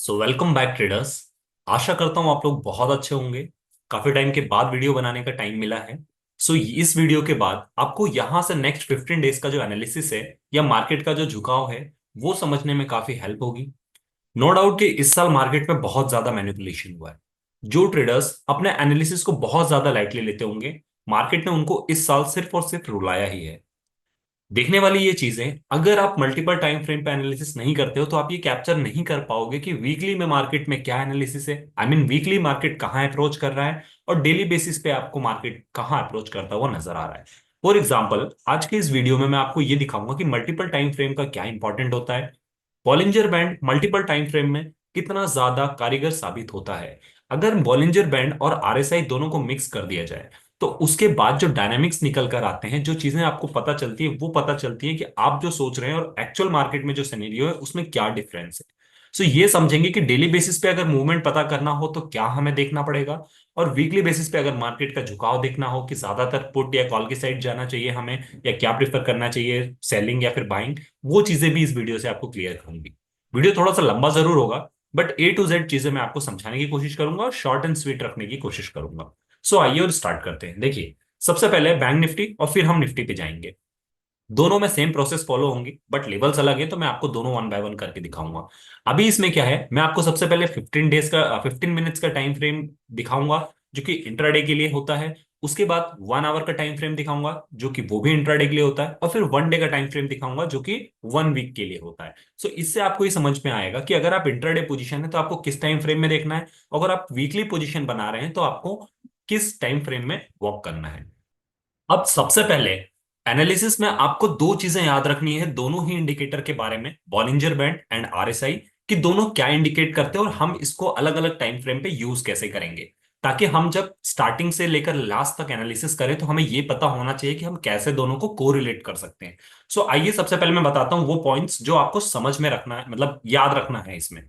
Welcome back traders. आशा करता हूं आप लोग बहुत अच्छे होंगे। काफी टाइम के बाद वीडियो बनाने का टाइम मिला है। इस वीडियो के बाद आपको यहां से नेक्स्ट 15 डेज का जो एनालिसिस है या मार्केट का जो झुकाव है वो समझने में काफी हेल्प होगी। नो डाउट कि इस साल मार्केट में बहुत ज्यादा मैनिपुलेशन हुआ है। जो ट्रेडर्स अपने एनालिसिस को बहुत ज्यादा लाइटली लेते होंगे, मार्केट ने उनको इस साल सिर्फ और सिर्फ रुलाया ही है। देखने वाली ये चीजें, अगर आप मल्टीपल टाइम फ्रेम पे एनालिसिस नहीं करते हो तो आप ये कैप्चर नहीं कर पाओगे कि वीकली में मार्केट में क्या एनालिसिस है। वीकली मार्केट कहाँ अप्रोच कर रहा है और डेली बेसिस पे आपको मार्केट कहाँ अप्रोच करता हुआ नजर आ रहा है। फॉर एग्जाम्पल, आज के इस वीडियो में मैं आपको ये दिखाऊंगा कि मल्टीपल टाइम फ्रेम का क्या इंपॉर्टेंट होता है। Bollinger band multiple time frame में कितना ज्यादा कारीगर साबित होता है। अगर बॉलिंजर बैंड और आरएसआई दोनों को मिक्स कर दिया जाए तो उसके बाद जो डायनामिक्स निकल कर आते हैं, जो चीजें आपको पता चलती है वो पता चलती है कि आप जो सोच रहे हैं और एक्चुअल मार्केट में जो सिनेरियो है उसमें क्या डिफरेंस है। ये समझेंगे कि डेली बेसिस पे अगर मूवमेंट पता करना हो तो क्या हमें देखना पड़ेगा, और वीकली बेसिस पे अगर मार्केट का झुकाव देखना हो कि ज्यादातर पुट या कॉल की साइड जाना चाहिए हमें, या क्या प्रेफर करना चाहिए, सेलिंग या फिर बाइंग, वो चीजें भी इस वीडियो से आपको क्लियर होंगी। वीडियो थोड़ा सा लंबा जरूर होगा, बट ए टू जेड चीजें मैं आपको समझाने की कोशिश करूंगा और शॉर्ट एंड स्वीट रखने की कोशिश करूंगा। आइए और स्टार्ट करते हैं। देखिए, सबसे पहले बैंक निफ्टी और फिर हम निफ्टी पे जाएंगे। दोनों में सेम प्रोसेस फॉलो होंगी बट लेवल्स अलग है, तो मैं आपको दोनों वन बाय वन करके दिखाऊंगा। अभी इसमें क्या है, मैं आपको सबसे पहले 15 मिनट्स का टाइम फ्रेम दिखाऊंगा जो कि इंट्राडे के लिए होता है। उसके बाद 1 आवर का टाइम फ्रेम दिखाऊंगा जो कि वो भी इंट्राडे के लिए होता है, और फिर 1 डे का टाइम फ्रेम दिखाऊंगा जो कि 1 वीक के लिए होता है। इससे आपको ये समझ में आएगा कि अगर आप इंट्राडे पोजीशन है तो आपको किस टाइम फ्रेम में देखना है, अगर आप वीकली पोजीशन बना रहे हैं तो आपको किस टाइम फ्रेम में वॉक करना है। अब सबसे पहले एनालिसिस में आपको दो चीजें याद रखनी है दोनों ही इंडिकेटर के बारे में, बॉलिंजर बैंड एंड आरएसआई, कि दोनों क्या इंडिकेट करते हैं और हम इसको अलग अलग टाइम फ्रेम पे यूज कैसे करेंगे, ताकि हम जब स्टार्टिंग से लेकर लास्ट तक एनालिसिस करें तो हमें ये पता होना चाहिए कि हम कैसे दोनों को कोरिलेट कर सकते हैं। आइए सबसे पहले मैं बताता हूं वो पॉइंट्स जो आपको समझ में रखना है, मतलब याद रखना है इसमें।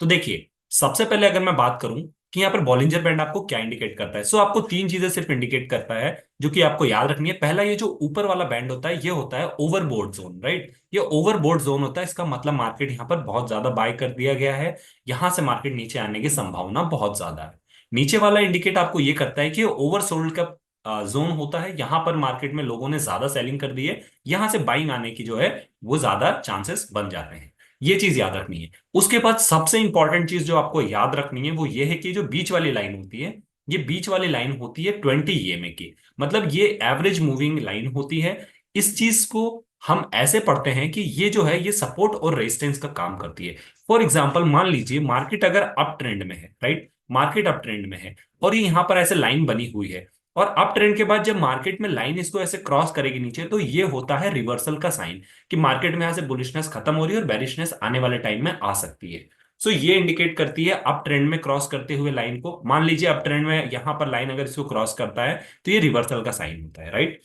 देखिए, सबसे पहले अगर मैं बात करूं कि यहाँ पर बॉलिंजर बैंड आपको क्या इंडिकेट करता है, आपको तीन चीजें सिर्फ इंडिकेट करता है जो कि आपको याद रखनी है। पहला, ये जो ऊपर वाला बैंड होता है ये होता है ओवरबोर्ड जोन, राइट। ये ओवरबोर्ड जोन होता है, इसका मतलब मार्केट यहाँ पर बहुत ज्यादा बाय कर दिया गया है, यहां से मार्केट नीचे आने की संभावना बहुत ज्यादा है। नीचे वाला इंडिकेट आपको ये करता है कि ओवरसोल्ड का जोन होता है, यहां पर मार्केट में लोगों ने ज्यादा सेलिंग कर दी है, यहां से बाइंग आने की जो है वो ज्यादा चांसेस बन जाते हैं। ये चीज याद रखनी है। उसके बाद सबसे इंपॉर्टेंट चीज जो आपको याद रखनी है वो ये है कि जो बीच वाली लाइन होती है, ये बीच वाली लाइन होती है 20 EMA की, मतलब ये एवरेज मूविंग लाइन होती है। इस चीज को हम ऐसे पढ़ते हैं कि ये जो है ये सपोर्ट और रेजिस्टेंस का काम करती है। फॉर एग्जांपल, मान लीजिए मार्केट अगर अप ट्रेंड में है, राइट, मार्केट अप ट्रेंड में है और ये यहां पर ऐसे लाइन बनी हुई है, और अप ट्रेंड के बाद जब मार्केट में लाइन इसको ऐसे क्रॉस करेगी नीचे तो ये होता है रिवर्सल का साइन, कि मार्केट में यहां से बुलिशनेस खत्म हो रही है और बेरिशनेस आने वाले टाइम में आ सकती है। ये इंडिकेट करती है अप ट्रेंड में क्रॉस करते हुए लाइन को। मान लीजिए अप ट्रेंड में यहां पर लाइन अगर इसको क्रॉस करता है तो ये रिवर्सल का साइन होता है, राइट।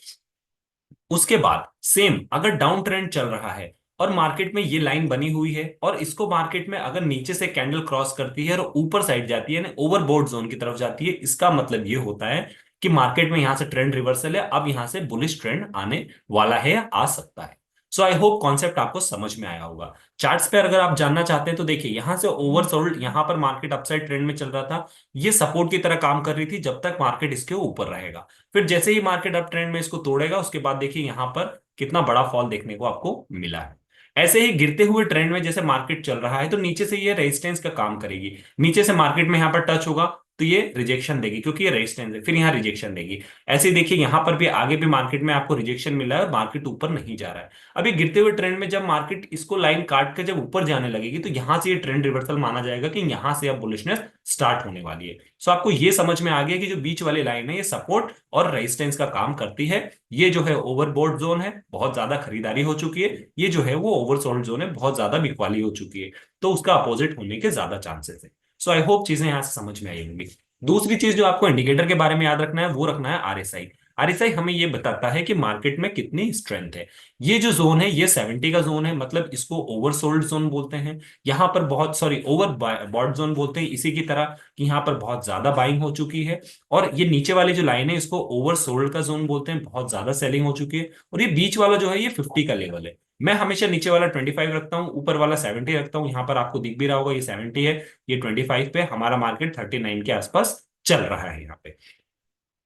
उसके बाद सेम अगर डाउन ट्रेंड चल रहा है और मार्केट में ये लाइन बनी हुई है और इसको मार्केट में अगर नीचे से कैंडल क्रॉस करती है और ऊपर साइड जाती है ना, ओवरबोर्ड जोन की तरफ जाती है, इसका मतलब ये होता है कि मार्केट में यहां से ट्रेंड रिवर्सल है, अब यहां से बुलिश ट्रेंड आने वाला है या आ सकता है। आई होप कॉन्सेप्ट आपको समझ में आया होगा। चार्ट्स पे अगर आप जानना चाहते हैं तो देखिए, यहां से ओवरसोल्ड, यहां पर मार्केट अपसाइड ट्रेंड में चल रहा था, ये सपोर्ट की तरह काम कर रही थी जब तक मार्केट इसके ऊपर रहेगा। फिर जैसे ही मार्केट अप ट्रेंड में इसको तोड़ेगा उसके बाद देखिए यहां पर कितना बड़ा फॉल देखने को आपको मिला है। ऐसे ही गिरते हुए ट्रेंड में जैसे मार्केट चल रहा है तो नीचे से ये रेजिस्टेंस का काम करेगी, नीचे से मार्केट में यहां पर टच होगा तो ये रिजेक्शन देगी क्योंकि ये रेजिस्टेंस है, फिर यहां रिजेक्शन देगी। ऐसे ही देखिए यहां पर भी आगे भी मार्केट में आपको रिजेक्शन मिला है और मार्केट ऊपर नहीं जा रहा है। अभी गिरते हुए ट्रेंड में जब मार्केट इसको लाइन काट के जब ऊपर जाने लगेगी तो यहां से ये ट्रेंड रिवर्सल माना जाएगा कि यहां से अब बुलिशनेस स्टार्ट होने वाली है। आपको ये समझ में आ गया कि जो बीच वाली लाइन है ये सपोर्ट और रेजिस्टेंस का काम करती है। ये जो है ओवरबोर्ड जोन है, बहुत ज्यादा खरीदारी हो चुकी है। ये जो है वो ओवरसोल्ड जोन है, बहुत ज्यादा बिकवाली हो चुकी है, तो उसका अपोजिट होने के ज्यादा चांसेस है। आई होप चीजें यहां से समझ में आई होंगी। दूसरी चीज जो आपको इंडिकेटर के बारे में याद रखना है वो रखना है आरएसआई। आरएसआई हमें ये बताता है कि मार्केट में कितनी स्ट्रेंथ है। ये जो जोन है ये 70 का जोन है, मतलब इसको ओवरसोल्ड जोन बोलते हैं। यहाँ पर बहुत, सॉरी, ओवर बॉट जोन बोलते हैं इसी की तरह, कि यहाँ पर बहुत ज्यादा बाइंग हो चुकी है। और ये नीचे वाली जो लाइन है इसको ओवरसोल्ड का जोन बोलते हैं, बहुत ज्यादा सेलिंग हो चुकी है। और ये बीच वाला जो है ये 50 का लेवल है, मैं हमेशा नीचे वाला 25 रखता हूँ, ऊपर वाला 70 रखता हूँ। यहाँ पर आपको दिख भी रहा होगा, ये 70 है, ये 25 पे, हमारा मार्केट 39 के आसपास चल रहा है यहाँ पे।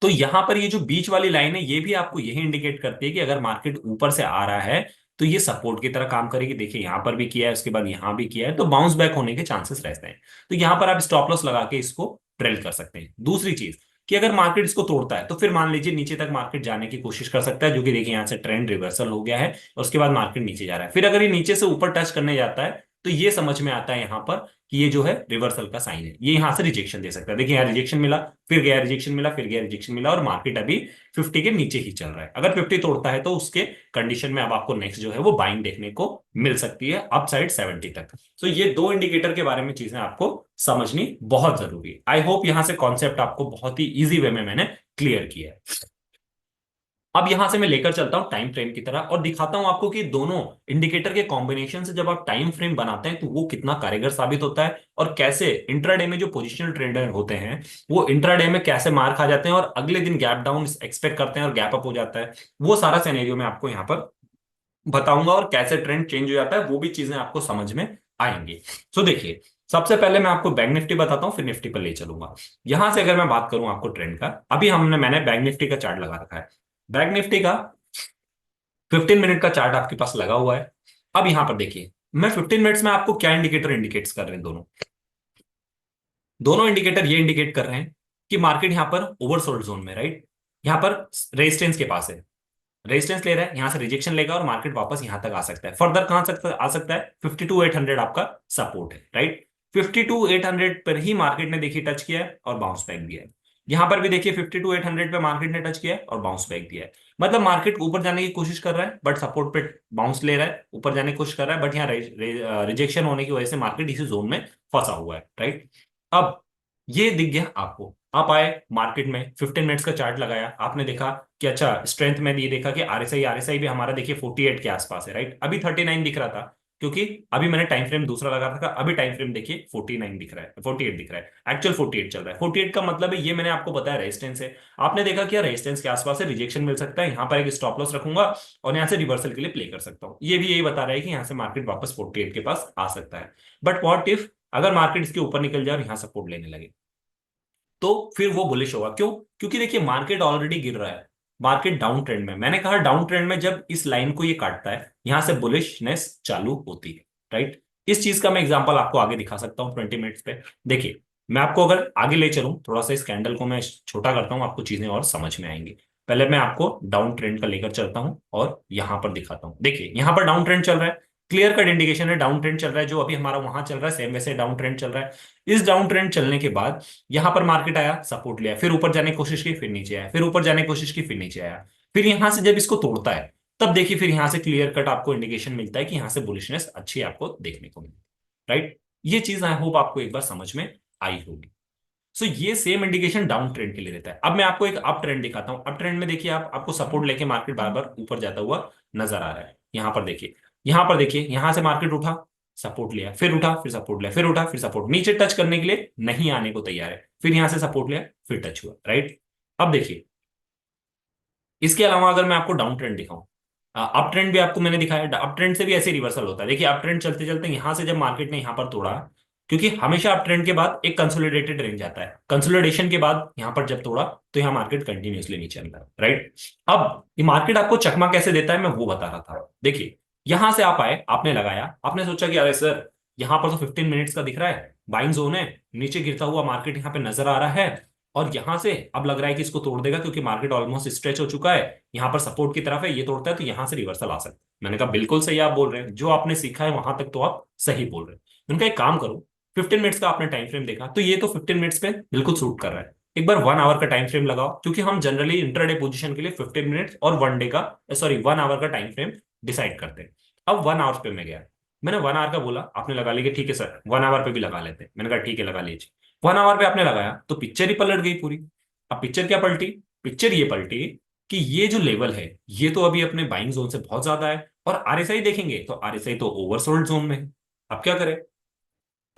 तो यहां पर ये जो बीच वाली लाइन है, ये भी आपको यही इंडिकेट करती है कि अगर मार्केट ऊपर से आ रहा है तो ये सपोर्ट की तरह काम करेगी। देखिए यहां पर भी किया है, उसके बाद यहां भी किया है, तो बाउंस बैक होने के चांसेस रहते हैं। तो यहां पर आप स्टॉप लॉस लगा के इसको ट्रेल कर सकते हैं। दूसरी चीज कि अगर मार्केट इसको तोड़ता है तो फिर मान लीजिए नीचे तक मार्केट जाने की कोशिश कर सकता है, जो कि देखिए यहां से ट्रेंड रिवर्सल हो गया है और उसके बाद मार्केट नीचे जा रहा है। फिर अगर ये नीचे से ऊपर टच करने जाता है तो ये समझ में आता है यहां पर कि ये जो है रिवर्सल का साइन है, ये यहां से रिजेक्शन दे सकता है। देखिए यहाँ रिजेक्शन मिला, फिर गया रिजेक्शन मिला, फिर गया रिजेक्शन मिला, और मार्केट अभी 50 के नीचे ही चल रहा है। अगर 50 तोड़ता है तो उसके कंडीशन में अब आपको नेक्स्ट जो है वो बाइंग देखने को मिल सकती है अप साइड 70 तक। तो ये दो इंडिकेटर के बारे में चीजें आपको समझनी बहुत जरूरी है। आई होप यहां से कॉन्सेप्ट आपको बहुत ही इजी वे में मैंने क्लियर किया है। अब यहां से मैं लेकर चलता हूं टाइम फ्रेम की तरह और दिखाता हूं आपको कि दोनों इंडिकेटर के कॉम्बिनेशन से जब आप टाइम फ्रेम बनाते हैं तो वो कितना कारगर साबित होता है, और कैसे इंट्राडे में जो पोजिशनल ट्रेडर होते हैं वो इंट्राडे में कैसे मार खा जाते हैं और अगले दिन गैप डाउन एक्सपेक्ट करते हैं और गैप अप हो जाता है। वो सारा सिनेरियो मैं आपको यहाँ पर बताऊंगा, और कैसे ट्रेंड चेंज हो जाता है वो भी चीजें आपको समझ में आएंगी। तो देखिए, सबसे पहले मैं आपको बैंक निफ्टी बताता हूं, फिर निफ्टी पर ले चलूंगा। यहां से अगर मैं बात करूं आपको ट्रेंड का, अभी मैंने बैंक निफ्टी का चार्ट लगा रखा है। बैंक निफ्टी का 15 मिनट का चार्ट आपके पास लगा हुआ है। अब यहां पर देखिए, मैं 15 मिनट्स में आपको क्या इंडिकेटर इंडिकेट्स कर रहे हैं, दोनों दोनों इंडिकेटर ये इंडिकेट कर रहे हैं कि मार्केट यहां पर ओवरसोल्ड जोन में, राइट, यहां पर रेजिस्टेंस के पास है, रेजिस्टेंस ले रहा है, यहां से रिजेक्शन लेगा और मार्केट वापस यहां तक आ सकता है। फर्दर कहां तक आ सकता है, 52,800 आपका सपोर्ट है, राइट। 52,800 पर ही मार्केट ने देखिए टच किया है और बाउंस बैक दिया है। यहां पर भी देखिए 52,800 पे मार्केट ने टच किया है और बाउंस बैक दिया है। मतलब मार्केट ऊपर जाने की कोशिश कर रहा है बट सपोर्ट पे बाउंस ले रहा है, ऊपर जाने की कोशिश कर रहा है बट यहाँ रिजेक्शन होने की वजह से मार्केट इसी जोन में फंसा हुआ है, राइट। अब ये दिख गया आपको, आप आए मार्केट में, 15 मिनट्स का चार्ट लगाया, आपने देखा कि अच्छा स्ट्रेंथ में ये देखा कि आरएसआई भी हमारा देखिए 48 के आसपास है, राइट। अभी 39 दिख रहा था क्योंकि अभी मैंने टाइम फ्रेम दूसरा लगा रखा था, अभी टाइम फ्रेम देखिए 49 दिख रहा है, 48 दिख रहा है, एक्चुअल 48 चल रहा है। 48 का मतलब है, ये मैंने आपको बताया रेजिस्टेंस है। आपने देखा क्या, रेजिस्टेंस के आसपास है, रिजेक्शन मिल सकता है, यहाँ पर एक स्टॉप लॉस रखूंगा और यहाँ से रिवर्सल के लिए प्ले कर सकता हूँ। ये भी यही बता रहा है कि यहाँ से मार्केट वापस 48 के पास आ सकता है। बट व्हाट इफ अगर मार्केट इसके ऊपर निकल जाए और यहाँ सपोर्ट लेने लगे, तो फिर वो बुलिश होगा। क्यों? क्योंकि देखिए मार्केट ऑलरेडी गिर रहा है, मार्केट डाउन ट्रेंड में। मैंने कहा डाउन ट्रेंड में जब इस लाइन को ये काटता है, यहां से बुलिशनेस चालू होती है, राइट। इस चीज का मैं एग्जांपल आपको आगे दिखा सकता हूं 20 मिनट्स पे। देखिए, मैं आपको अगर आगे ले चलूं, थोड़ा सा इस कैंडल को मैं छोटा करता हूं, आपको चीजें और समझ में आएंगी। पहले मैं आपको डाउन ट्रेंड का लेकर चलता हूं और यहां पर दिखाता हूं। देखिए यहां पर डाउन ट्रेंड चल रहा है, क्लियर कट इंडिकेशन है डाउन ट्रेंड चल रहा है। जो अभी हमारा वहां चल रहा है सेम वैसे डाउन ट्रेंड चल रहा है। इस डाउन ट्रेंड चलने के बाद यहां पर मार्केट आया, सपोर्ट लिया, फिर ऊपर जाने की कोशिश की, फिर नीचे आया, फिर ऊपर जाने की कोशिश की, फिर नीचे आया। फिर यहां से जब इसको तोड़ता है, तब देखिए फिर यहां से क्लियर कट आपको इंडिकेशन मिलता है कि यहां से बुलिशनेस अच्छी आपको देखने को मिलती है, राइट। ये चीज आई होप आपको एक बार समझ में आई होगी। सो ये सेम इंडिकेशन डाउन ट्रेंड के लिए रहता है। अब मैं आपको एक अप ट्रेंड दिखाता हूं। अप ट्रेंड में देखिए, आपको सपोर्ट लेके मार्केट बार बार ऊपर जाता हुआ नजर आ रहा है। यहां पर देखिए, यहां पर देखिए, यहां से मार्केट उठा, सपोर्ट लिया, फिर उठा, फिर सपोर्ट लिया, फिर उठा, फिर सपोर्ट, नीचे टच करने के लिए नहीं आने को तैयार है, फिर यहां से सपोर्ट लिया, फिर टच हुआ, राइट। अब देखिए, इसके अलावा अगर मैं आपको डाउन ट्रेंड दिखाऊं, अप ट्रेंड भी आपको मैंने दिखाया, अप ट्रेंड से भी ऐसे रिवर्सल होता है। देखिए अप ट्रेंड चलते चलते यहां से जब मार्केट ने यहां पर तोड़ा, क्योंकि हमेशा अप ट्रेंड के बाद एक कंसोलिडेटेड रेंज आता है, कंसोलिडेशन के बाद यहां पर जब तोड़ा तो यहां मार्केट कंटिन्यूअसली नीचे चल रहा है, राइट। अब ये मार्केट आपको चकमा कैसे देता है मैं वो बता रहा था। देखिए, यहां से आप आए, आपने लगाया, आपने सोचा कि अरे सर यहां पर तो 15 मिनट्स का दिख रहा है, बाइंग जोन है, नीचे गिरता हुआ मार्केट यहां पे नजर आ रहा है, और यहां से अब लग रहा है कि इसको तोड़ देगा क्योंकि मार्केट ऑलमोस्ट स्ट्रेच हो चुका है, यहां पर सपोर्ट की तरफ है, ये तोड़ता है तो यहां से रिवर्सल आ सकता है। मैंने कहा बिल्कुल सही आप बोल रहे हैं, जो आपने सीखा है वहां तक तो आप सही बोल रहे हैं। मैंने कहा एक काम करो, 15 मिनट्स का आपने टाइम फ्रेम देखा तो ये तो 15 मिनट्स पे बिल्कुल सूट कर रहा है, एक बार 1 आवर का टाइम फ्रेम लगाओ, क्योंकि हम जनरली इंटरडे पोजीशन के लिए 15 मिनट्स और 1 डे का, सॉरी 1 आवर का टाइम फ्रेम डिसाइड करते हैं। अब 1 आवर पे मैं गया, मैंने 1 आवर का बोला, आपने लगा लिया कि ठीक है सर 1 आवर पे भी लगा लेते हैं। मैंने कहा ठीक है लगा लीजिए। 1 आवर पे आपने लगाया तो पिक्चर ही पलट गई पूरी। अब पिक्चर क्या पलटी? पिक्चर ये पलटी कि ये जो लेवल है ये तो अभी अपने बाइंग जोन से बहुत ज्यादा है, और आरएसआई देखेंगे तो आरएसआई तो ओवरसोल्ड जोन में है। अब क्या करें?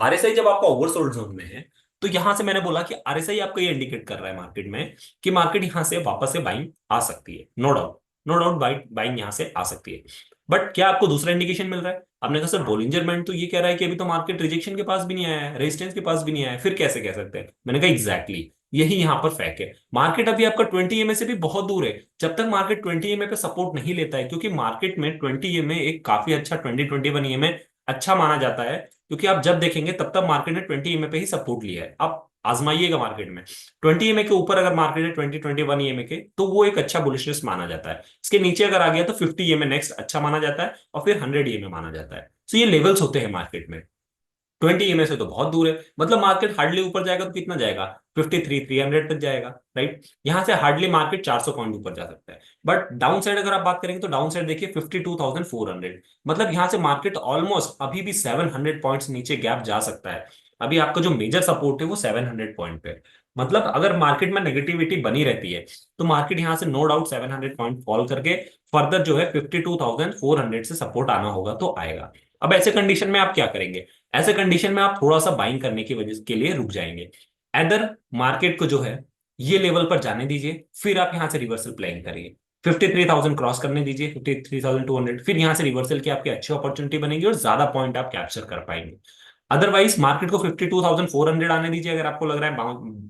आरएसआई जब आपका ओवरसोल्ड जोन में है, तो यहां से मैंने बोला कि आरएसआई आपको ये इंडिकेट कर रहा है मार्केट में कि मार्केट यहां से वापस से बाइंग आ सकती है, no doubt, no doubt buying यहां से आ सकती है। बट क्या आपको दूसरा इंडिकेशन मिल रहा है? आपने कहा सर बोलिंजर बैंड तो ये कह रहा है कि अभी तो मार्केट रिजेक्शन के पास भी नहीं आया है, रेजिस्टेंस के पास भी नहीं आया है, फिर कैसे कह सकते हैं? मैंने कहा एग्जैक्टली यही यहाँ पर फैक्ट है। मार्केट अभी आपका 20 EMA से भी बहुत दूर है। जब तक मार्केट 20 EMA पे सपोर्ट नहीं लेता है, क्योंकि मार्केट में 20 EMA एक काफी अच्छा 20-21 EMA अच्छा माना जाता है, क्योंकि आप जब देखेंगे तब तक मार्केट ने 20 EMA पे ही सपोर्ट लिया है। आप आजमाइएगा मार्केट में 20 EMA के ऊपर अगर मार्केट है 20-21 EMA के, तो वो एक अच्छा बुलिशनेस माना जाता है। इसके नीचे अगर आ गया तो 50 EMA नेक्स्ट अच्छा माना जाता है, और फिर 100 EMA माना जाता है। तो ये लेवल्स होते हैं मार्केट में। 20 EMA से तो बहुत दूर है, मतलब मार्केट हार्डली ऊपर जाएगा तो कितना जाएगा? 53-300 तक जाएगा, राइट? यहां से हार्डली मार्केट 400 पॉइंट ऊपर जा सकता है। बट डाउन साइड अगर आप बात करेंगे तो डाउन साइड देखिए 52,400, मतलब यहां से मार्केट ऑलमोस्ट अभी भी 700 पॉइंट्स नीचे गैप जा सकता है। अभी आपका जो मेजर सपोर्ट है वो 700 पॉइंट पे। मतलब अगर मार्केट में नेगेटिविटी बनी रहती है तो मार्केट यहां से नो डाउट 700 पॉइंट फॉल करके फर्दर जो है 52,400 से सपोर्ट आना होगा तो आएगा। अब ऐसे कंडीशन में आप क्या करेंगे? ऐसे कंडीशन में आप थोड़ा सा बाइंग करने की वजह के लिए रुक जाएंगे। अदर मार्केट को जो है ये लेवल पर जाने दीजिए, फिर आप यहां से रिवर्सल प्लेइंग करिए। 53,000 क्रॉस करने दीजिए, 53,200, फिर यहां से रिवर्सल की आपकी अच्छी अपॉर्चुनिटी बनेगी और ज्यादा पॉइंट आप कैप्चर कर पाएंगे। अदरवाइज मार्केट को 52,400 आने दीजिए, अगर आपको लग रहा है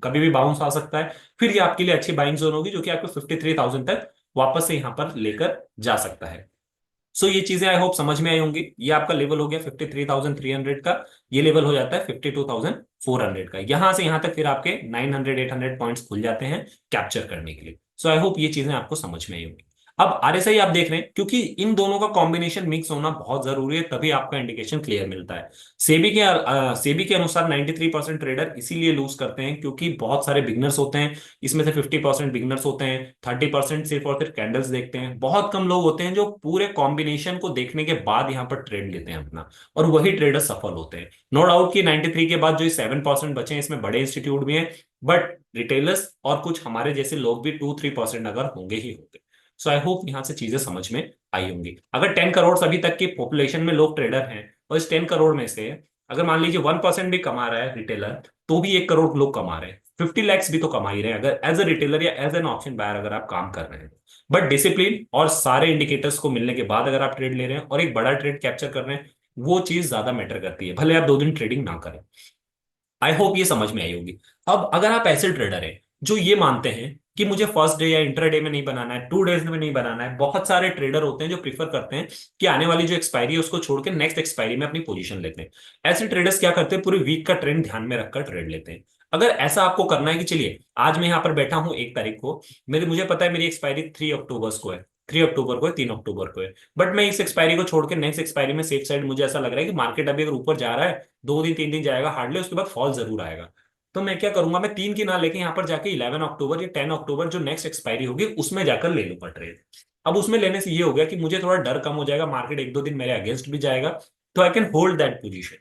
कभी भी बाउंस आ सकता है, फिर ये आपके लिए अच्छी बाइंग जोन होगी, जो कि आपको 53,000 तक वापस से यहां पर लेकर जा सकता है। सो ये चीजें आई होप समझ में आई होंगी। ये आपका लेवल हो गया 53,300 का, ये लेवल हो जाता है 52,400 का। यहां से यहां तक फिर आपके 900-800 पॉइंट्स खुल जाते हैं कैप्चर करने के लिए। सो आई होप ये चीजें आपको समझ में आई होंगी। अब आरएसआई आप देख रहे हैं, क्योंकि इन दोनों का कॉम्बिनेशन मिक्स होना बहुत जरूरी है, तभी आपका इंडिकेशन क्लियर मिलता है। सेबी के अनुसार 93% ट्रेडर इसीलिए लूज करते हैं क्योंकि बहुत सारे बिगनर्स होते हैं। इसमें से 50% बिगनर्स होते हैं, 30% सिर्फ और सिर्फ कैंडल्स देखते हैं। बहुत कम लोग होते हैं जो पूरे कॉम्बिनेशन को देखने के बाद यहाँ पर ट्रेड लेते हैं अपना, और वही ट्रेडर सफल होते हैं। नो डाउट कि 93 के बाद जो 7% बचे हैं, इसमें बड़े इंस्टीट्यूट भी हैं, बट रिटेलर्स और कुछ हमारे जैसे लोग भी 2-3% अगर होंगे ही होंगे। सो आई होप यहां से चीजें समझ में आई होंगी। अगर 10 करोड़ अभी तक की पॉपुलेशन में लोग ट्रेडर हैं, और इस 10 करोड़ में से अगर मान लीजिए 1% भी कमा रहा है रिटेलर, तो भी 1 करोड़ लोग कमा रहे हैं। 50 lakhs भी तो कमा ही रहे हैं अगर एज अ रिटेलर या एज एन ऑप्शन बायर अगर आप काम कर रहे हैं। बट डिसिप्लिन और सारे इंडिकेटर्स को मिलने के बाद अगर आप ट्रेड ले रहे हैं और एक बड़ा ट्रेड कैप्चर कर रहे हैं, वो चीज ज्यादा मैटर करती है, भले आप 2 दिन ट्रेडिंग ना करें। आई होप ये समझ में आई होगी। अब अगर आप ऐसे ट्रेडर हैं जो ये मानते हैं कि मुझे फर्स्ट डे या इंट्राडे में नहीं बनाना है, 2 डेज में नहीं बनाना है, बहुत सारे ट्रेडर होते हैं जो प्रीफर करते हैं कि आने वाली जो एक्सपायरी है उसको छोड़ के नेक्स्ट एक्सपायरी में अपनी पोजीशन लेते हैं। ऐसे ट्रेडर्स क्या करते हैं, पूरे वीक का ट्रेंड ध्यान में रखकर ट्रेड लेते हैं। अगर ऐसा आपको करना है कि चलिए आज मैं यहाँ पर बैठा हूँ 1 तारीख को, मेरे मुझे पता है मेरी एक्सपायरी 3 अक्टूबर को है, 3 अक्टूबर को है, 3 अक्टूबर को है, बट मैं इस एक्सपायरी को छोड़ के नेक्स्ट एक्सपायरी में सेफ साइड मुझे ऐसा लग रहा है कि मार्केट अभी अगर ऊपर जा रहा है 2 दिन 3 दिन जाएगा हार्डली, उसके बाद फॉल जरूर आएगा। तो मैं क्या करूंगा, मैं 3 की ना लेके यहाँ पर जाके 11 अक्टूबर या 10 अक्टूबर जो नेक्स्ट एक्सपायरी होगी उसमें जाकर ले लूंगा ट्रेड। अब उसमें लेने से ये हो गया कि मुझे थोड़ा डर कम हो जाएगा, मार्केट 1-2 दिन मेरे अगेंस्ट भी जाएगा, तो I can hold that position.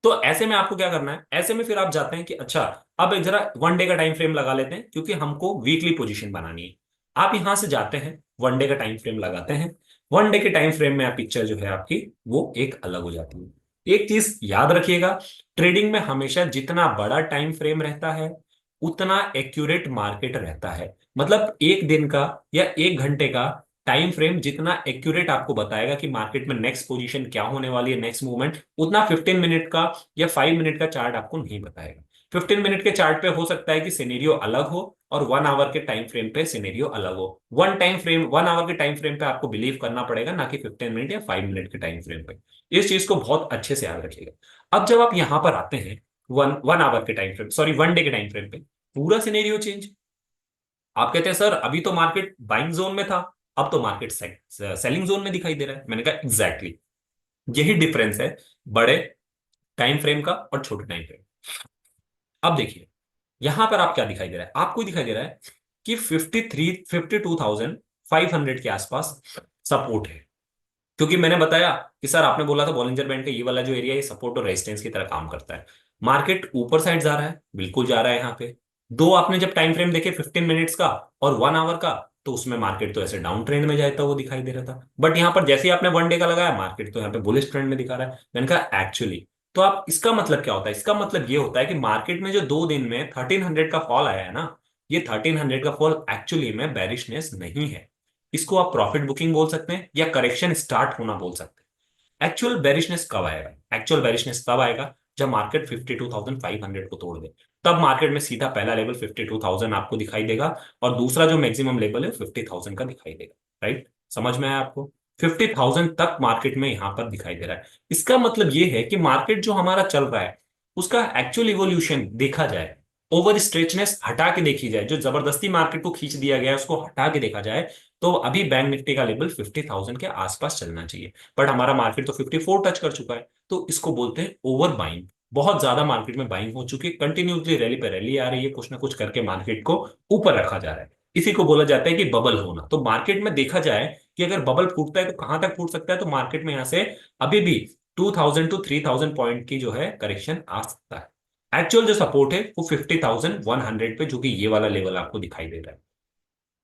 तो ऐसे में आपको क्या करना है, ऐसे में फिर आप जाते हैं कि अच्छा अब एक जरा 1 डे का टाइम फ्रेम लगा लेते हैं, क्योंकि हमको वीकली पोजीशन बनानी है। आप यहां से जाते हैं 1 डे का टाइम फ्रेम लगाते हैं। 1 डे के टाइम फ्रेम में आप पिक्चर जो है आपकी वो एक अलग हो जाती है। एक चीज याद रखिएगा, ट्रेडिंग में हमेशा जितना बड़ा टाइम फ्रेम रहता है उतना एक्यूरेट मार्केट रहता है। मतलब 1 दिन का या 1 घंटे का टाइम फ्रेम जितना एक्यूरेट आपको बताएगा कि मार्केट में नेक्स्ट पोजीशन क्या होने वाली है, नेक्स्ट मूवमेंट, उतना 15 मिनट का या 5 मिनट का चार्ट आपको नहीं बताएगा। 15 मिनट के चार्ट पे हो सकता है कि सिनेरियो अलग हो, और 1 आवर के टाइम फ्रेम पे सिनेरियो अलग हो। 1 आवर के टाइम फ्रेम पे आपको बिलीव करना पड़ेगा, ना कि 15 मिनट या 5 मिनट के टाइम फ्रेम पे। इस चीज को बहुत अच्छे से याद रखिएगा। अब जब आप यहां पर आते हैं वन वन आवर के टाइम फ्रेम, सॉरी 1 डे के टाइम फ्रेम पे, पूरा सिनेरियो चेंज। आप कहते हैं सर अभी तो मार्केट बाइंग जोन में था, अब तो मार्केट सेलिंग जोन में दिखाई दे रहा है। मैंने कहा एग्जैक्टली यही डिफरेंस है बड़े टाइम फ्रेम का और छोटे टाइम फ्रेम। अब देखिए यहां पर आप क्या दिखाई दे रहा है, आपको दिखाई दे रहा है कि 52,500 के आसपास सपोर्ट है। क्योंकि मैंने बताया कि सर आपने बोला था बॉलिंजर बैंड का ये वाला जो एरिया ये सपोर्ट और रेजिस्टेंस की तरह काम करता है। मार्केट ऊपर साइड जा रहा है, बिल्कुल जा रहा है। यहाँ पे दो आपने जब टाइम फ्रेम देखे 15 मिनट्स का और 1 आवर का, तो उसमें मार्केट तो ऐसे डाउन ट्रेंड में जाता हुआ दिखाई दे रहा था। बट यहाँ पर जैसे ही आपने 1 डे का लगाया, मार्केट तो यहाँ पे बुलिश ट्रेंड में दिखा रहा है। मैंने कहा एक्चुअली, तो आप इसका मतलब क्या होता है, इसका मतलब ये होता है कि मार्केट में जो 2 दिन में 1300 का फॉल आया है ना, ये 1300 का फॉल एक्चुअली में बेरिशनेस नहीं है। इसको आप प्रॉफिट बुकिंग बोल सकते हैं या करेक्शन स्टार्ट होना बोल सकते हैं। एक्चुअल बेरिशनेस कब आएगा? एक्चुअल बेरिशनेस तब आएगा जब मार्केट 52,500 को तोड़ दे। तब मार्केट में सीधा पहला लेवल 52,000 आपको दिखाई देगा और दूसरा जो मैक्सिमम लेवल है 50,000 का दिखाई देगा। राइट, समझ में आया आपको? 50,000 तक मार्केट में यहां पर दिखाई दे रहा है। इसका मतलब ये है कि मार्केट जो हमारा चल रहा है उसका एक्चुअल इवोल्यूशन देखा जाए, ओवर स्ट्रेचनेस हटा के देखी जाए, जो जबरदस्ती मार्केट को खींच दिया गया है उसको हटा के देखा जाए, तो अभी बैंक निफ्टी का लेवल 50,000 के आसपास चलना चाहिए। बट हमारा मार्केट तो 54 टच कर चुका है, तो इसको बोलते हैं ओवर बाइंग। बहुत ज्यादा मार्केट में बाइंग हो चुकी है, कंटिन्यूसली रैली पे रैली आ रही है, कुछ ना कुछ करके मार्केट को ऊपर रखा जा रहा है। इसी को बोला जाता है कि बबल होना। तो मार्केट में देखा जाए कि अगर बबल फूटता है तो कहां तक फूट सकता है, तो मार्केट में यहां से अभी भी 2,000 टू 3,000 पॉइंट की जो है करेक्शन आ सकता है। एक्चुअल जो सपोर्ट है वो 50,100 पे, जो कि ये वाला लेवल आपको दिखाई दे रहा है।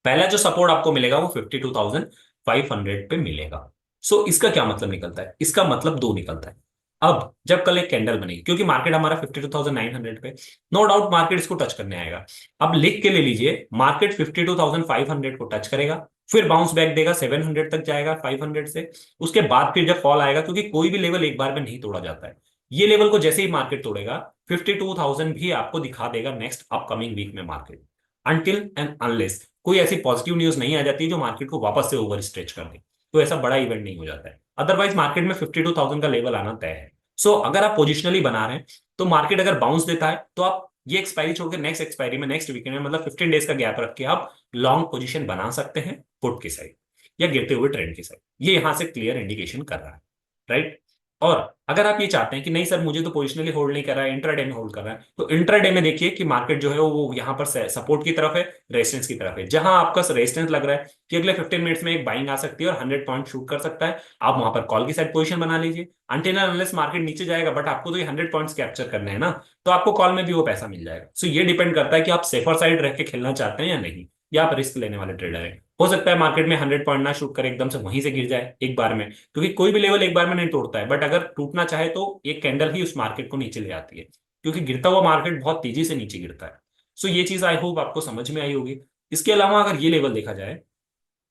पहला जो सपोर्ट आपको मिलेगा वो 52,500 पे मिलेगा। सो इसका क्या मतलब निकलता है? इसका मतलब दो निकलता है। अब जब कल एक कैंडल बनेगी, क्योंकि मार्केट हमारा 52,900 पे, नो डाउट मार्केट इसको टच करने आएगा। अब लिख के ले लीजिए, मार्केट 52,500 को टच करेगा, फिर बाउंस बैक देगा, 700 तक जाएगा 500 से। उसके बाद फिर जब फॉल आएगा, क्योंकि कोई भी लेवल एक बार में नहीं तोड़ा जाता है, ये लेवल को जैसे ही मार्केट तोड़ेगा 52,000 भी आपको दिखा देगा नेक्स्ट अपकमिंग वीक में मार्केट, अनटिल एंड अनलेस कोई ऐसी पॉजिटिव न्यूज नहीं आ जाती जो मार्केट को वापस से ओवर स्ट्रेच कर दे। तो ऐसा बड़ा इवेंट नहीं हो जाता है, अदरवाइज मार्केट में 52,000 का लेवल आना तय है। सो अगर आप पोजिशनली बना रहे हैं तो मार्केट अगर बाउंस देता है तो आप ये एक्सपायरी छोड़कर नेक्स्ट एक्सपायरी में, नेक्स्ट वीकेंड में, मतलब 15 डेज का गैप रख के आप लॉन्ग पोजीशन बना सकते हैं पुट की साइड या गिरते हुए ट्रेंड की साइड। ये यहां से क्लियर इंडिकेशन कर रहा है। राइट। और अगर आप ये चाहते हैं कि नहीं सर मुझे तो पोजिशनली होल्ड नहीं कर रहा है, इंट्राडे में होल्ड कर रहा है, तो इंट्राडे में देखिए कि मार्केट जो है वो यहाँ पर सपोर्ट की तरफ है, रेजिस्टेंस की तरफ है। जहां आपका रेजिस्टेंस लग रहा है कि अगले 15 मिनट्स में एक बाइंग आ सकती है और 100 पॉइंट शूट कर सकता है, आप वहां पर कॉल की साइड पोजीशन बना लीजिए। अनटिल अनलेस मार्केट नीचे जाएगा, बट आपको तो ये 100 पॉइंट्स कैप्चर करने हैं ना, तो आपको कॉल में भी वो पैसा मिल जाएगा। सो ये डिपेंड करता है कि आप सेफर साइड रह के खेलना चाहते हैं या नहीं, या आप रिस्क लेने वाले ट्रेडर हैं। हो सकता है मार्केट में 100 पॉइंट ना शूट करे, एकदम से वहीं से गिर जाए एक बार में, क्योंकि कोई भी लेवल एक बार में नहीं तोड़ता है, बट अगर टूटना चाहे तो एक कैंडल ही उस मार्केट को नीचे ले आती है, क्योंकि गिरता हुआ मार्केट बहुत तेजी से नीचे गिरता है। सो ये चीज आई होप आपको समझ में आई होगी। इसके अलावा अगर ये लेवल देखा जाए,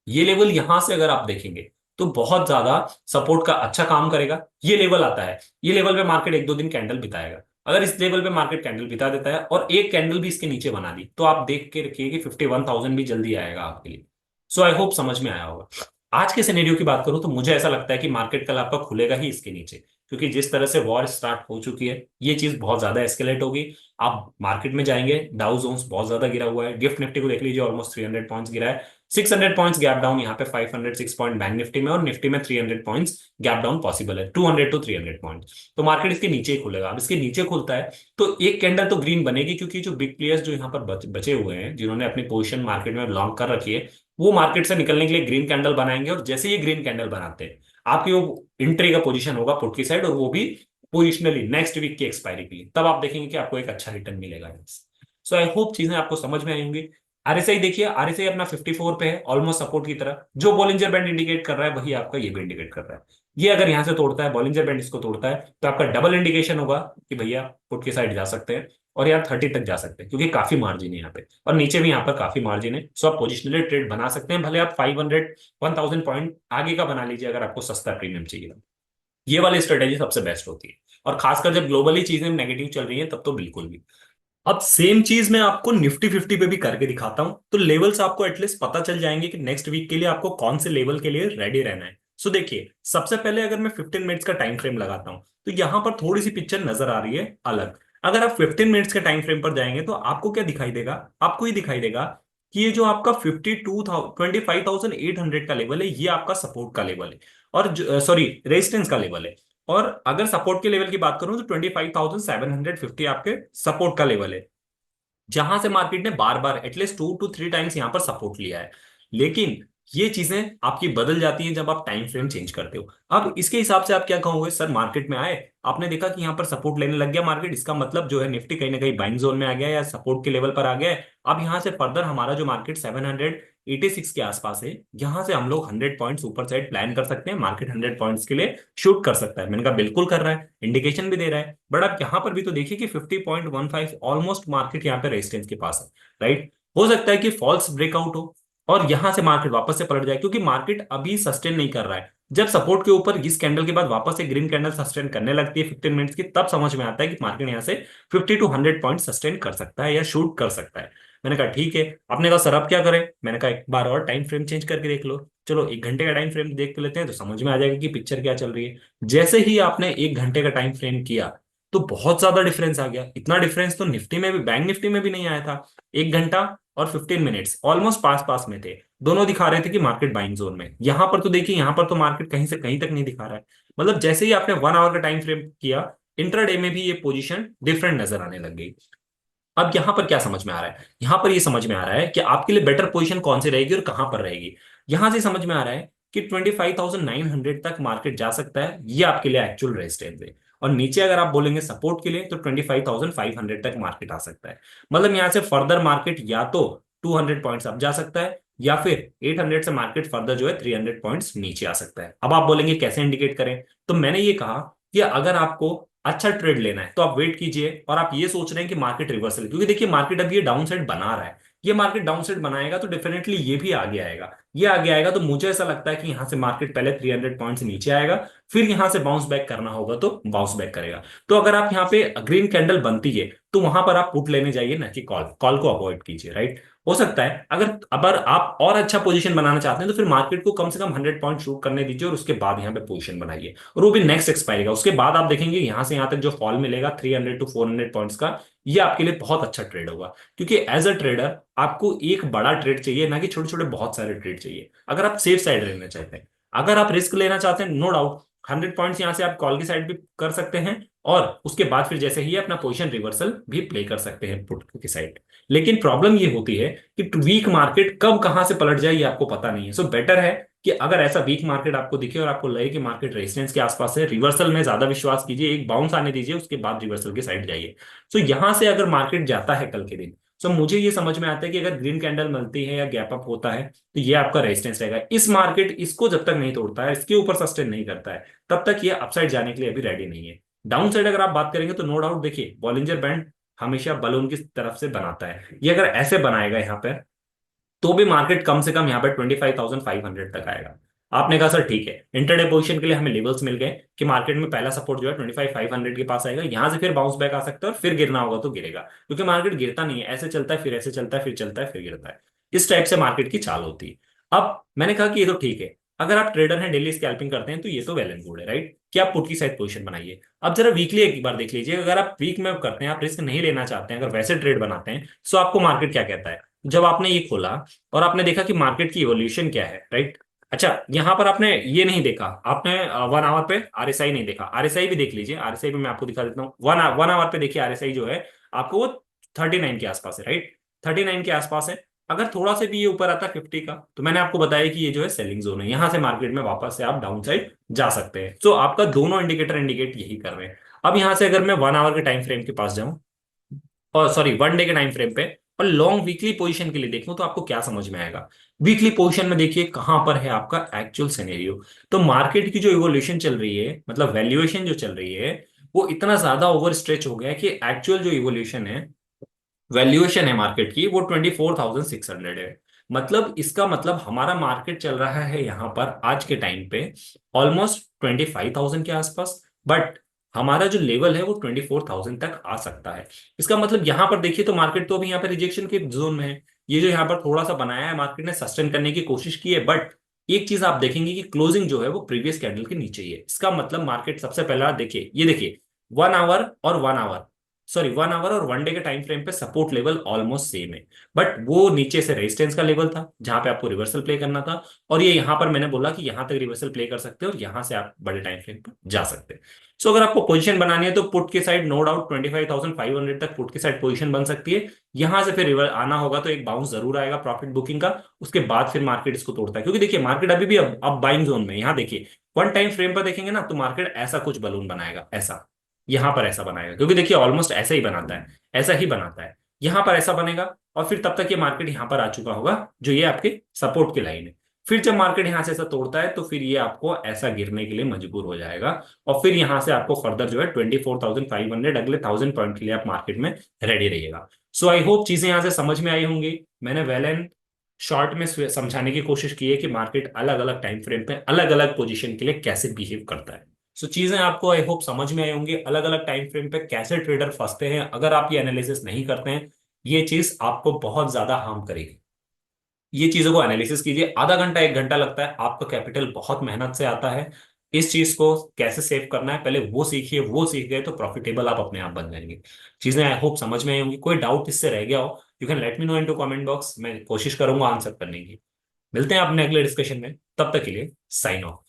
ये लेवल यहां से अगर आप देखेंगे तो बहुत ज्यादा सपोर्ट का अच्छा काम करेगा। ये लेवल आता है, ये लेवल पे मार्केट एक दो दिन कैंडल बिताएगा। अगर इस लेवल पे मार्केट कैंडल बिता देता है और एक कैंडल भी इसके नीचे बना दी, तो आप देख के रखिए कि 51,000 भी जल्दी आएगा आपके लिए। सो आई होप समझ में आया होगा। आज के सिनेरियो की बात करूं तो मुझे ऐसा लगता है कि मार्केट कल आपका खुलेगा ही इसके नीचे, क्योंकि जिस तरह से वॉर स्टार्ट हो चुकी है ये चीज बहुत ज्यादा एस्केलेट होगी। आप मार्केट में जाएंगे, डाउ जोन्स बहुत ज्यादा गिरा हुआ है, गिफ्ट निफ्टी को देख लीजिए ऑलमोस्ट 300 पॉइंट्स गिरा है। 600 पॉइंट्स गैप डाउन यहाँ पे 506 पॉइंट बैंक निफ्टी में, और निफ्टी में 300 पॉइंट्स गैप डाउन पॉसिबल है, 200 टू 300 पॉइंट्स। तो मार्केट इसके नीचे ही खुलेगा। अब इसके नीचे खुलता है तो एक कैंडल तो ग्रीन बनेगी, क्योंकि जो बिग प्लेयर्स जो यहाँ पर बचे हुए हैं, जिन्होंने अपनी पोजीशन मार्केट में लॉन्ग कर रखी है, वो मार्केट से निकलने के लिए ग्रीन कैंडल बनाएंगे। और जैसे ये ग्रीन कैंडल बनाते हैं, आपकी वो इंट्री का पोजीशन होगा पुट की साइड, और वो भी पोजिशनली नेक्स्ट वीक की एक्सपायरी के लिए, तब आप देखेंगे कि आपको एक अच्छा रिटर्न मिलेगा। सो आई होप चीजें आपको समझ में आई होंगी। आरएसआई देखिए, आरएसआई अपना 54 पे है, ऑलमोस्ट सपोर्ट की तरह। जो बॉलिंजर बैंड इंडिकेट कर रहा है वही आपका ये भी इंडिकेट कर रहा है। ये अगर यहां से तोड़ता है, बॉलिंजर बैंड इसको तोड़ता है, तो आपका डबल इंडिकेशन होगा कि भैया पुट की साइड जा सकते हैं और यहाँ 30 तक जा सकते हैं, क्योंकि काफी मार्जिन है यहाँ पे, और नीचे भी यहाँ पर काफी मार्जिन है। सो आप पोजिशनली ट्रेड बना सकते हैं, भले आप 500 1000 पॉइंट आगे का बना लीजिए अगर आपको सस्ता प्रीमियम चाहिए। ये वाली स्ट्रेटेजी सबसे बेस्ट होती है, और खासकर जब ग्लोबली चीजें नेगेटिव चल रही हैं तब तो बिल्कुल भी। अब सेम चीज मैं आपको निफ्टी 50 पे भी करके दिखाता हूं, तो लेवल्स आपको एटलीस्ट पता चल जाएंगे कि नेक्स्ट वीक के लिए आपको कौन से लेवल के लिए रेडी रहना है। सो देखिए, सबसे पहले अगर मैं 15 मिनट्स का टाइम फ्रेम लगाता हूं, तो यहां पर थोड़ी सी पिक्चर नजर आ रही है अलग। अगर आप 15 मिनट्स के टाइम फ्रेम पर जाएंगे तो आपको क्या दिखाई देगा? आपको ये दिखाई देगा कि ये जो आपका 25,800 का लेवल है, ये आपका सपोर्ट का लेवल है, और सॉरी रेजिस्टेंस का लेवल है। और अगर सपोर्ट के लेवल की बात करूं तो 25,750 आपके सपोर्ट का लेवल है, जहां से मार्केट ने बार बार एटलीस्ट 2 to 3 टाइम्स यहां पर सपोर्ट लिया है। लेकिन ये चीजें आपकी बदल जाती हैं जब आप टाइम फ्रेम चेंज करते हो। अब इसके हिसाब से आप क्या कहोगे? सर मार्केट में आए, आपने देखा कि यहां पर सपोर्ट लेने लग गया मार्केट, इसका मतलब जो है निफ्टी कहीं ना कहीं बाइंग जोन में आ गया या सपोर्ट के लेवल पर आ गया है। अब यहां से फर्दर हमारा जो मार्केट 786 के आसपास है, यहां से हम लोग 100 पॉइंट्स ऊपर साइड प्लान कर सकते हैं। मार्केट 100 पॉइंट्स के लिए शूट कर सकता है। मैंने कहा बिल्कुल कर रहा है, इंडिकेशन भी दे रहा है। बट आप यहां पर भी तो देखिए कि 50.15 ऑलमोस्ट मार्केट यहाँ पे रेजिस्टेंस के पास है। राइट, हो सकता है कि फॉल्स ब्रेकआउट हो, और यहां से मार्केट वापस से पलट जाए, क्योंकि मार्केट अभी सस्टेन नहीं कर रहा है। जब सपोर्ट के ऊपर इस कैंडल के बाद वापस से ग्रीन कैंडल सस्टेन करने लगती है 15 मिनट्स की, तब समझ में आता है कि मार्केट यहाँ से 50 to 100 पॉइंट सस्टेन कर सकता है या शूट कर सकता है। मैंने कहा ठीक है। आपने कहा सर अब क्या करें? मैंने कहा एक बार और टाइम फ्रेम चेंज करके देख लो। चलो 1 घंटे का टाइम फ्रेम देख लेते हैं तो समझ में आ जाएगा कि पिक्चर क्या चल रही है। जैसे ही आपने 1 घंटे का टाइम फ्रेम किया तो बहुत ज्यादा डिफरेंस आ गया। इतना डिफरेंस तो निफ्टी में भी, बैंक निफ्टी में भी नहीं आया था। 1 घंटा और 15 मिनट्स ऑलमोस्ट पास पास में थे। दोनों दिखा रहे थे कि मार्केट बाइंग जोन में। यहां पर तो देखिए, यहां पर तो मार्केट कहीं से कहीं तक नहीं दिखा रहा है। मतलब जैसे ही आपने 1 आवर का टाइम फ्रेम किया, इंट्राडे में भी ये पोजीशन डिफरेंट नजर आने लग गई। अब यहां पर क्या समझ में आ रहा है? यहां पर ये समझ में आ रहा है कि आपके लिए बेटर पोजीशन कौन सी रहेगी और कहां पर रहेगी। यहां से समझ में आ रहा है कि 25,900 तक मार्केट जा सकता है, ये आपके लिए एक्चुअल रेजिस्टेंस है। और नीचे अगर आप बोलेंगे सपोर्ट के लिए, तो 25,500 तक मार्केट आ सकता है। मतलब यहां से फर्दर मार्केट या तो 200 पॉइंट्स अप जा सकता है, या फिर 800 से मार्केट फर्दर जो है 300 पॉइंट्स नीचे आ सकता है। अब आप बोलेंगे कैसे इंडिकेट करें? तो मैंने ये कहा कि अगर आपको अच्छा ट्रेड लेना है तो आप वेट कीजिए, और आप ये सोच रहे हैं कि मार्केट रिवर्सल, क्योंकि देखिए मार्केट अभी ये डाउन साइड बना रहा है। ये मार्केट डाउन साइड बनाएगा तो डेफिनेटली ये भी आगे आएगा। ये आगे आएगा तो मुझे ऐसा लगता है कि यहां से मार्केट पहले 300 पॉइंट्स नीचे आएगा, फिर यहां से बाउंस बैक करना होगा तो बाउंस बैक करेगा। तो अगर आप यहाँ पे ग्रीन कैंडल बनती है तो वहां पर आप पुट लेने जाइए, ना कि कॉल। कॉल को अवॉइड कीजिए, राइट। हो सकता है अगर अगर आप और अच्छा पोजीशन बनाना चाहते हैं तो फिर मार्केट को कम से कम 100 पॉइंट शूट करने दीजिए और उसके बाद यहाँ पे पोजीशन बनाइए, और वो भी नेक्स्ट एक्सपायरी का। उसके बाद आप देखेंगे यहां से यहां तक जो फॉल मिलेगा 300 to 400 पॉइंट्स का, ये आपके लिए बहुत अच्छा ट्रेड होगा। क्योंकि एज अ ट्रेडर आपको एक बड़ा ट्रेड चाहिए, ना कि छोटे छोटे बहुत सारे ट्रेड चाहिए, अगर आप सेफ साइड रहना चाहते हैं। अगर आप रिस्क लेना चाहते हैं, नो डाउट 100 पॉइंट्स यहां से आप कॉल की साइड भी कर सकते हैं, और उसके बाद फिर जैसे ही अपना पोजीशन रिवर्सल भी प्ले कर सकते हैं पुट की साइड। लेकिन प्रॉब्लम ये होती है कि वीक मार्केट कब कहां से पलट जाए ये आपको पता नहीं है। सो बेटर है कि अगर ऐसा वीक मार्केट आपको दिखे और आपको लगे कि मार्केट रेजिस्टेंस के आसपास है, रिवर्सल में ज्यादा विश्वास कीजिए, एक बाउंस आने दीजिए, उसके बाद रिवर्सल की साइड जाइए। सो यहां से अगर मार्केट जाता है कल के दिन, सो मुझे ये समझ में आता है कि अगर ग्रीन कैंडल मिलती है या गैप अप होता है तो ये आपका रेजिस्टेंस रहेगा। इस मार्केट इसको जब तक नहीं तोड़ता है, इसके ऊपर सस्टेन नहीं करता है, तब तक ये अपसाइड जाने के लिए अभी रेडी नहीं है। डाउन साइड अगर आप बात करेंगे तो नो डाउट देखिए, बॉलिंजर बैंड हमेशा बलून की तरफ से बनाता है। ये अगर ऐसे बनाएगा यहाँ पर, तो भी मार्केट कम से कम यहाँ पे 25,500 तक आएगा। आपने कहा सर ठीक है, इंटरडे पोजीशन के लिए हमें लेवल्स मिल गए कि मार्केट में पहला सपोर्ट जो है 25,500 के पास आएगा, यहां से फिर बाउंस बैक आ सकता है और फिर गिरना होगा तो गिरेगा, क्योंकि मार्केट गिरता नहीं है, ऐसे चलता है फिर ऐसे चलता है, फिर चलता है फिर गिरता है। इस टाइप से मार्केट की चाल होती है। अब मैंने कहा कि ये तो ठीक है, अगर आप ट्रेडर हैं, डेली स्कैल्पिंग करते हैं, तो ये तो वेल एंड गुड है, राइट, कि आप पुट की साइड पोजीशन बनाइए। अब जरा वीकली एक बार देख लीजिए, अगर आप वीक में करते हैं, आप रिस्क नहीं लेना चाहते हैं, अगर वैसे ट्रेड बनाते हैं, तो आपको मार्केट क्या कहता है? जब आपने ये खोला और आपने देखा कि मार्केट की इवोल्यूशन क्या है, राइट। अच्छा, यहां पर आपने ये नहीं देखा, आपने 1 आवर पे आरएसआई नहीं देखा। आरएसआई भी देख लीजिए, आरएसआई पे मैं आपको दिखा देता हूँ। वन आवर पे देखिए, आरएसआई जो है आपको वो 39 के आसपास है, राइट। 39 के आसपास है। अगर थोड़ा से भी ये ऊपर आता है 50 का, तो मैंने आपको बताया कि ये जो है सेलिंग जोन है, यहां से मार्केट में वापस से आप डाउन साइड जा सकते हैं। तो आपका दोनों इंडिकेटर इंडिकेट यही कर रहे हैं। अब यहां से अगर मैं 1 आवर के टाइम फ्रेम के पास जाऊं, और सॉरी 1 डे के टाइम फ्रेम पे, और लॉन्ग वीकली पोजीशन के लिए देखूं, तो आपको क्या समझ में आएगा? वीकली पोजीशन में देखिए कहां पर है आपका एक्चुअल सिनेरियो। तो मार्केट की जो इवोल्यूशन चल रही है, मतलब वैल्यूएशन जो चल रही है, वो इतना ज्यादा ओवर स्ट्रेच हो गया है कि एक्चुअल जो इवोल्यूशन है, वैल्यूएशन है मार्केट की, वो 24,600 है। मतलब इसका मतलब हमारा मार्केट चल रहा है यहाँ पर आज के टाइम पे ऑलमोस्ट 25,000 के आसपास, बट हमारा जो लेवल है वो 24,000 तक आ सकता है। इसका मतलब यहाँ पर देखिए तो मार्केट तो अभी यहाँ पे रिजेक्शन के जोन में है। ये जो यहाँ पर थोड़ा सा बनाया है, मार्केट ने सस्टेन करने की कोशिश की है, बट एक चीज आप देखेंगे कि क्लोजिंग जो है वो प्रीवियस कैंडल के नीचे ही है। इसका मतलब मार्केट सबसे पहला देखिए, ये देखिए 1 आवर और 1 आवर, सॉरी 1 आवर और 1 डे के टाइम फ्रेम पे सपोर्ट लेवल ऑलमोस्ट सेम है, बट वो नीचे से रेजिस्टेंस का लेवल था जहां पे आपको रिवर्सल प्ले करना था, और ये यहां पर मैंने बोला कि यहां तक रिवर्सल प्ले कर सकते हैं और यहां से आप बड़े टाइम फ्रेम पर जा सकते हैं। सो अगर आपको पोजीशन बनानी है तो पुट के साइड नो डाउट 25,500 तक पुट के साइड पोजीशन बन सकती है। यहां से फिर रिवर आना होगा तो एक बाउंस जरूर आएगा प्रॉफिट बुकिंग का, उसके बाद फिर मार्केट इसको तोड़ता है, क्योंकि देखिए मार्केट अभी भी अब बाइंग जोन में। यहाँ देखिए 1 टाइम फ्रेम पर देखेंगे ना, तो मार्केट ऐसा कुछ बलून बनाएगा, ऐसा यहां पर ऐसा बनाएगा, क्योंकि देखिए ऑलमोस्ट ऐसा ही बनाता है, ऐसा ही बनाता है। यहां पर ऐसा बनेगा, और फिर तब तक ये मार्केट यहां पर आ चुका होगा जो ये आपके सपोर्ट की लाइन है। फिर जब मार्केट यहां से ऐसा तोड़ता है तो फिर ये आपको ऐसा गिरने के लिए मजबूर हो जाएगा, और फिर यहां से आपको फर्दर जो है 24,500 अगले 1,000 पॉइंट के लिए आप मार्केट में रेडी रहिएगा। सो आई होप चीजें यहां से समझ में आई होंगी। मैंने वेल एंड शॉर्ट में समझाने की कोशिश की है कि मार्केट अलग अलग टाइम फ्रेम पे अलग अलग पोजीशन के लिए कैसे बिहेव करता है। सो चीजें आपको आई होप समझ में आई होंगी, अलग अलग टाइम फ्रेम पे कैसे ट्रेडर फंसते हैं। अगर आप ये एनालिसिस नहीं करते हैं, ये चीज आपको बहुत ज्यादा हार्म करेगी। ये चीजों को एनालिसिस कीजिए, आधा घंटा 1 घंटा लगता है, आपका कैपिटल बहुत मेहनत से आता है। इस चीज को कैसे सेव करना है पहले वो सीखिए, वो सीख गए तो प्रॉफिटेबल आप अपने आप बन जाएंगे। चीजें आई होप समझ में आई होंगी। कोई डाउट इससे रह गया हो, you can let me know into comment box, मैं कोशिश करूंगा आंसर करने की। मिलते हैं अपने अगले डिस्कशन में, तब तक के लिए साइन ऑफ।